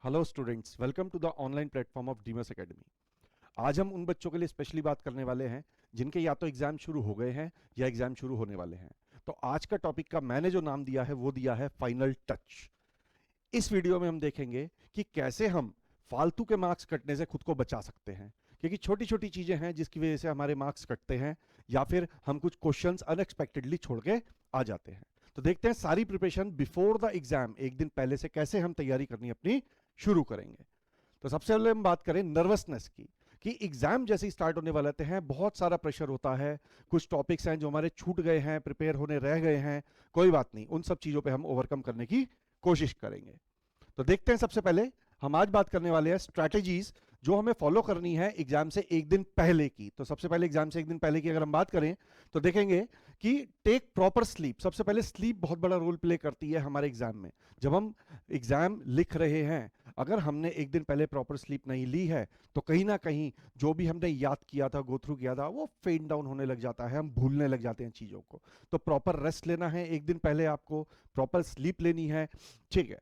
Hello students, welcome to the online platform of Demus academy. आज हम उन बच्चों के लिए स्पेशली बात करने वाले हैं जिनके या तो एग्जाम शुरू हो गए हैं या एग्जाम शुरू होने वाले हैं। तो आज का टॉपिक का मैंने जो नाम दिया है वो दिया है फाइनल टच। इस वीडियो में हम देखेंगे कि कैसे हम फालतू के मार्क्स कटने से खुद को बचा सकते हैं, क्योंकि छोटी छोटी चीजें हैं जिसकी वजह से हमारे मार्क्स कटते हैं या फिर हम कुछ क्वेश्चंस अनएक्सपेक्टेडली छोड़ के आ जाते हैं। तो देखते हैं सारी प्रिपरेशन बिफोर द एग्जाम एक दिन पहले से कैसे हम तैयारी करनी अपनी शुरू करेंगे। तो सबसे पहले हम बात करें नर्वसनेस की, कि एग्जाम जैसे ही स्टार्ट होने वाले हैं बहुत सारा प्रेशर होता है, कुछ टॉपिक्स हैं जो हमारे छूट गए हैं, प्रिपेयर होने रह गए हैं, कोई बात नहीं, उन सब चीजों पे हम ओवरकम करने की कोशिश करेंगे। तो देखते हैं, सबसे पहले हम आज बात करने वाले हैं स्ट्रैटेजीज जो हमें फॉलो करनी है एग्जाम से एक दिन पहले की। तो सबसे पहले एग्जाम से एक दिन पहले की अगर हम बात करें तो देखेंगे कि टेक प्रॉपर स्लीप। सबसे पहले स्लीप बहुत बड़ा रोल प्ले करती है हमारे एग्जाम में। जब हम एग्जाम लिख रहे हैं, अगर हमने एक दिन पहले प्रॉपर स्लीप नहीं ली है तो कहीं ना कहीं जो भी हमने याद किया था, गो थ्रू किया था, वो फेड डाउन होने लग जाता है, हम भूलने लग जाते हैं चीजों को। तो प्रॉपर रेस्ट लेना है एक दिन पहले, आपको प्रॉपर स्लीप लेनी है, ठीक है।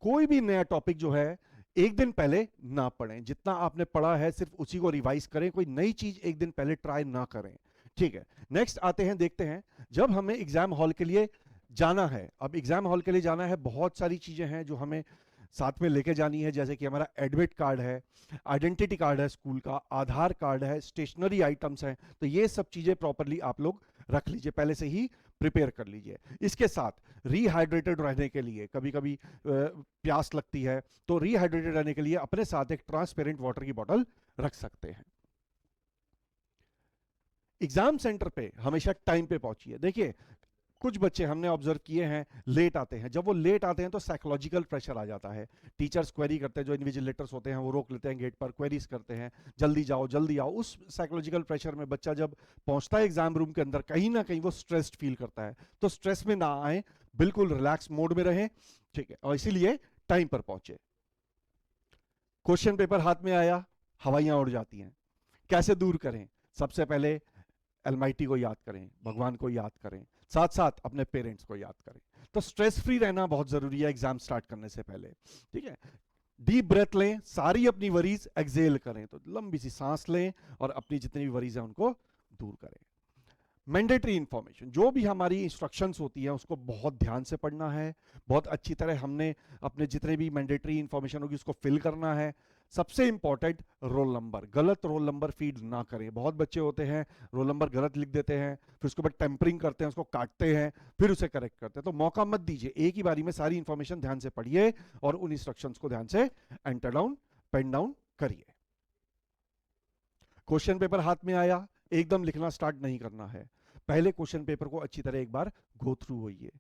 कोई भी नया टॉपिक जो है एक दिन पहले ना पढ़ें, जितना आपने पढ़ा है सिर्फ उसी को रिवाइज करें, कोई नई चीज एक दिन पहले ट्राई ना करें, ठीक है। नेक्स्ट आते हैं, देखते हैं जब हमें एग्जाम हॉल के लिए जाना है। अब एग्जाम हॉल के लिए जाना है, बहुत सारी चीजें हैं जो हमें साथ में लेके जानी है, जैसे कि हमारा एडमिट कार्ड है, आइडेंटिटी कार्ड है स्कूल का, आधार कार्ड है, स्टेशनरी आइटम्स हैं। तो ये सब चीजें प्रॉपरली आप लोग रख लीजिए, पहले से ही प्रिपेयर कर लीजिए। इसके साथ रीहाइड्रेटेड रहने के लिए, कभी कभी प्यास लगती है, तो रीहाइड्रेटेड रहने के लिए अपने साथ एक ट्रांसपेरेंट वाटर की बोतल रख सकते हैं। एग्जाम सेंटर पे हमेशा टाइम पे पहुंचिए। देखिए, कुछ बच्चे हमने ऑब्जर्व किए हैं लेट आते हैं। जब वो लेट आते हैं तो साइकोलॉजिकल प्रेशर आ जाता है, टीचर्स क्वेरी करते हैं, जो इन्विजिलेटर्स होते हैं वो रोक लेते हैं गेट पर, क्वेरीज करते हैं, जल्दी जाओ जल्दी आओ। उस साइकोलॉजिकल प्रेशर में बच्चा जब पहुंचता है एग्जाम रूम के अंदर, कहीं ना कहीं वो स्ट्रेस्ड फील करता है। तो स्ट्रेस में ना आए, बिल्कुल रिलैक्स मोड में रहें, ठीक है, और इसीलिए टाइम पर पहुंचे। क्वेश्चन पेपर हाथ में आया, हवाइयां उड़ जाती हैं, कैसे दूर करें? सबसे पहले अलमाइटी को याद करें, भगवान को याद करें, साथ साथ अपने पेरेंट्स को याद करें। तो स्ट्रेस फ्री रहना बहुत जरूरी है एग्जाम स्टार्ट करने से पहले, ठीक है। डीप ब्रेथ लें, सारी अपनी वरीज एक्सेल करें, तो लंबी सी सांस लें और अपनी जितनी भी वरीज है उनको दूर करें। मैंडेटरी इंफॉर्मेशन, जो भी हमारी इंस्ट्रक्शंस होती है उसको बहुत ध्यान से पढ़ना है, बहुत अच्छी तरह हमने अपने जितने भी मैंडेटरी इंफॉर्मेशन होगी उसको फिल करना है। सबसे इंपॉर्टेंट, रोल नंबर, गलत रोल नंबर फीड ना करें। बहुत बच्चे होते हैं रोल नंबर गलत लिख देते हैं, फिर उसके बाद टेम्परिंग करते हैं, उसको काटते हैं, फिर उसे करेक्ट करते हैं। तो मौका मत दीजिए, एक ही बारी में सारी इंफॉर्मेशन ध्यान से पढ़िए और उन इंस्ट्रक्शंस को ध्यान से एंटर डाउन, पेन डाउन करिए। क्वेश्चन पेपर हाथ में आया, एकदम लिखना स्टार्ट नहीं करना है, पहले क्वेश्चन पेपर को अच्छी तरह एक बार गो थ्रू होइए,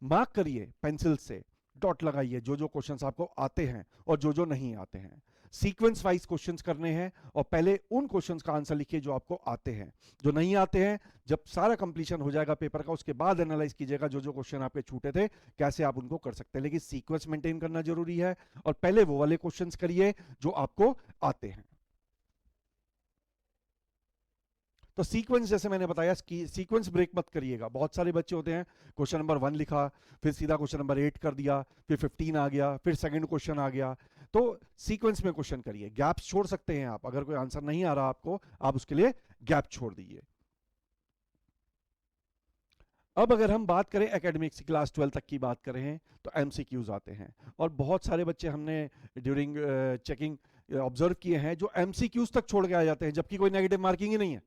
मार्क करिए पेंसिल से, डॉट लगाइए जो जो क्वेश्चंस आपको आते हैं और जो जो नहीं आते हैं। सीक्वेंस वाइज क्वेश्चंस करने हैं और पहले उन क्वेश्चंस का आंसर लिखिए जो आपको आते हैं। जो नहीं आते हैं, जब सारा कंप्लीशन हो जाएगा पेपर का उसके बाद एनालाइज कीजिएगा जो जो क्वेश्चन आपके छूटे थे कैसे आप उनको कर सकते हैं। लेकिन सीक्वेंस मेंटेन करना जरूरी है और पहले वो वाले क्वेश्चंस करिए जो आपको आते हैं। तो सीक्वेंस, जैसे मैंने बताया कि सीक्वेंस ब्रेक मत करिएगा। बहुत सारे बच्चे होते हैं क्वेश्चन नंबर 1 लिखा, फिर सीधा क्वेश्चन नंबर 8 कर दिया, फिर 15 आ गया, फिर सेकंड क्वेश्चन आ गया। तो सीक्वेंस में क्वेश्चन करिए, गैप्स छोड़ सकते हैं आप, अगर कोई आंसर नहीं आ रहा आपको, आप उसके लिए गैप छोड़ दीजिए। अब अगर हम बात करें एकेडमिक्स, क्लास 12 तक की बात करें तो एमसीक्यूज आते हैं, और बहुत सारे बच्चे हमने ड्यूरिंग चेकिंग ऑब्जर्व किए हैं जो एमसीक्यूज तक छोड़ के आ जाते हैं जबकि कोई नेगेटिव मार्किंग ही नहीं है।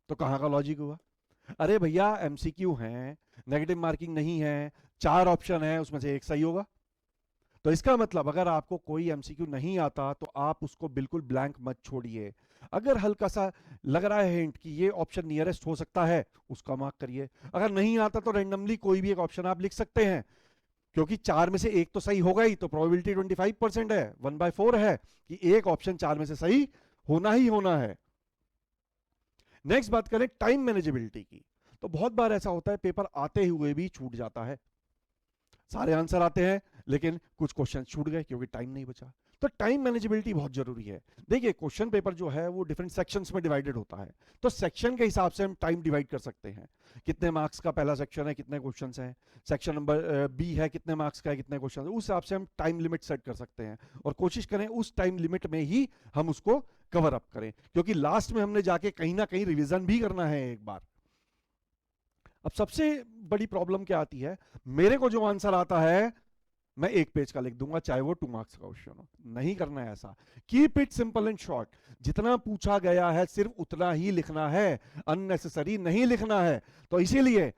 तो कहां का लॉजिक हुआ? अरे भैया, एमसीक्यू है, नेगेटिव मार्किंग नहीं है, 4 ऑप्शन है, उसमें से एक सही होगा। तो इसका मतलब अगर आपको कोई एमसीक्यू नहीं आता तो आप उसको बिल्कुल ब्लैंक मत छोड़िए। अगर हल्का सा लग रहा है हिंट कि ये ऑप्शन नियरेस्ट हो सकता है, उसका मार्क करिए। अगर नहीं आता तो रैंडमली कोई भी एक ऑप्शन आप लिख सकते हैं, क्योंकि 4 में से एक तो सही होगा ही, तो प्रोबेबिलिटी 25% है, 1/4 है कि एक ऑप्शन 4 में से सही होना ही होना है। नेक्स्ट बात करें टाइम मैनेजेबिलिटी की, तो बहुत बार ऐसा होता है पेपर आते हुए भी छूट जाता है। सारे आंसर आते हैं, लेकिन कुछ क्वेश्चन छूट गए क्योंकि टाइम नहीं बचा। तो टाइम मैनेजेबिलिटी बहुत जरूरी है। देखिए क्वेश्चन पेपर जो है वो डिफरेंट सेक्शंस में डिवाइडेड होता है, तो सेक्शन के हिसाब से हम टाइम डिवाइड कर सकते हैं। कितने मार्क्स का पहला सेक्शन है, कितने क्वेश्चन हैं, सेक्शन नंबर बी है, कितने मार्क्स का है, कितने क्वेश्चन है, उस हिसाब से हम टाइम लिमिट सेट कर सकते हैं और कोशिश करें उस टाइम लिमिट में ही हम उसको कवर अप करें, क्योंकि लास्ट में हमने जाके कहीं ना कहीं रिवीजन भी करना है एक बार। अब सबसे बड़ी प्रॉब्लम क्या आती है, मेरे को जो आंसर आता है मैं एक पेज का लिख दूंगा, चाहे वो 2 मार्क्स का क्वेश्चन हो। नहीं करना है ऐसा। Keep it simple and short. जितना पूछा गया है सिर्फ उतना ही लिखना है, अननेसेसरी नहीं लिखना है। तो इसीलिए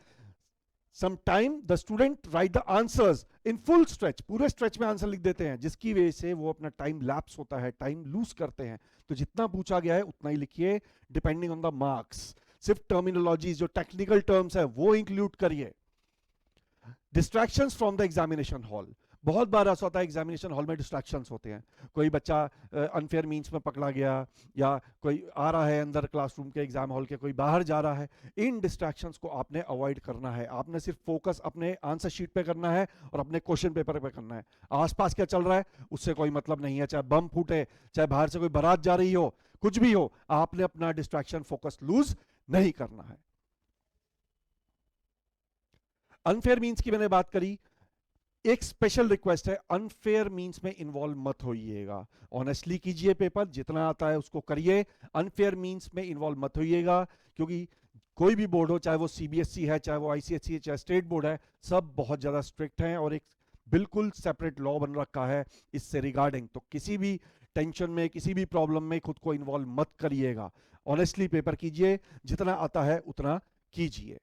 sometime the student right the answers in full stretch, पूरे स्ट्रेच में आंसर लिख देते हैं, जिसकी वजह से वो अपना टाइम लैप्स होता है, टाइम लूज करते हैं। तो जितना पूछा गया है उतना ही लिखिए, डिपेंडिंग ऑन द मार्क्स। सिर्फ टर्मिनोलॉजी, जो टेक्निकल टर्म्स है वो इंक्लूड करिए। Distractions from the examination hall. बहुत बार ऐसा होता है एग्जामिनेशन हॉल में डिस्ट्रैक्शंस होते हैं। कोई बच्चा अनफेयर मीन्स में पकड़ा गया, या कोई आ रहा है अंदर क्लासरूम के एग्जाम हॉल के, कोई बाहर जा रहा है। इन डिस्ट्रैक्शंस को आपने अवॉइड करना है। आपने सिर्फ फोकस अपने आंसर शीट पे करना है और अपने क्वेश्चन पेपर पे करना है। आसपास क्या चल रहा है उससे कोई मतलब नहीं है, चाहे बम फूटे, चाहे बाहर से कोई बारात जा रही हो, कुछ भी हो, आपने अपना डिस्ट्रैक्शन फोकस लूज नहीं करना है। अनफेयर मीन्स की मैंने बात करी। एक स्पेशल रिक्वेस्ट है, अनफेयर मींस में इन्वॉल्व मत होइएगा। ऑनेस्टली कीजिए पेपर, जितना आता है उसको करिए। अनफेयर मींस में इन्वॉल्व मत होइएगा, क्योंकि कोई भी बोर्ड हो, चाहे वो सीबीएसई है, चाहे वो आईसीएसई है, चाहे स्टेट बोर्ड है, सब बहुत ज्यादा स्ट्रिक्ट हैं और एक बिल्कुल सेपरेट लॉ बन रखा है इससे रिगार्डिंग। तो किसी भी टेंशन में, किसी भी प्रॉब्लम में खुद को इन्वॉल्व मत करिएगा। ऑनेस्टली पेपर कीजिए, जितना आता है उतना कीजिए।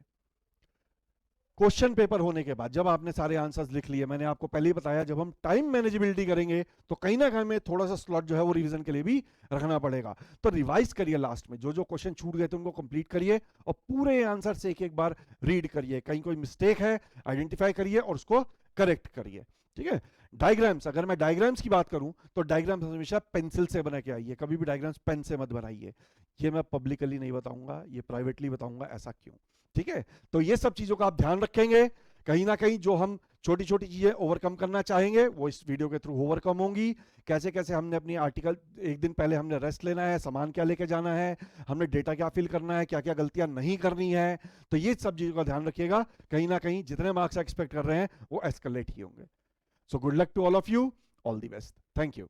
क्वेश्चन पेपर होने के बाद जब आपने सारे आंसर्स लिख लिए, मैंने आपको पहले ही बताया, जब हम टाइम मैनेजेबिलिटी करेंगे तो कहीं ना कहीं हमें थोड़ा सा स्लॉट जो है वो रिवीजन के लिए भी रखना पड़ेगा। तो रिवाइज करिए, लास्ट में जो जो क्वेश्चन छूट गए थे उनको कंप्लीट करिए और पूरे आंसर से एक एक बार रीड करिए। कहीं कोई मिस्टेक है आइडेंटिफाई करिए और उसको करेक्ट करिए। ठीक है। डायग्राम्स, अगर मैं डायग्राम्स की बात करूं तो डायग्राम्स हमेशा पेंसिल से बना के आइए, कभी भी डायग्राम्स पेन से मत बनाइए। ये मैं पब्लिकली नहीं बताऊंगा, ये प्राइवेटली बताऊंगा। ऐसा क्यों? ठीक है। तो ये सब चीजों का आप ध्यान रखेंगे। कहीं ना कहीं जो हम छोटी छोटी चीजें ओवरकम करना चाहेंगे वो इस वीडियो के थ्रू ओवरकम होंगी। कैसे कैसे हमने अपनी आर्टिकल, एक दिन पहले हमने रेस्ट लेना है, सामान क्या लेके जाना है, हमने डेटा क्या फिल करना है, क्या क्या गलतियां नहीं करनी है। तो ये सब चीजों का ध्यान रखिएगा। कहीं ना कहीं जितने मार्क्स एक्सपेक्ट कर रहे हैं वो एस्केलेट ही होंगे। So good luck to all of you, all the best, thank you.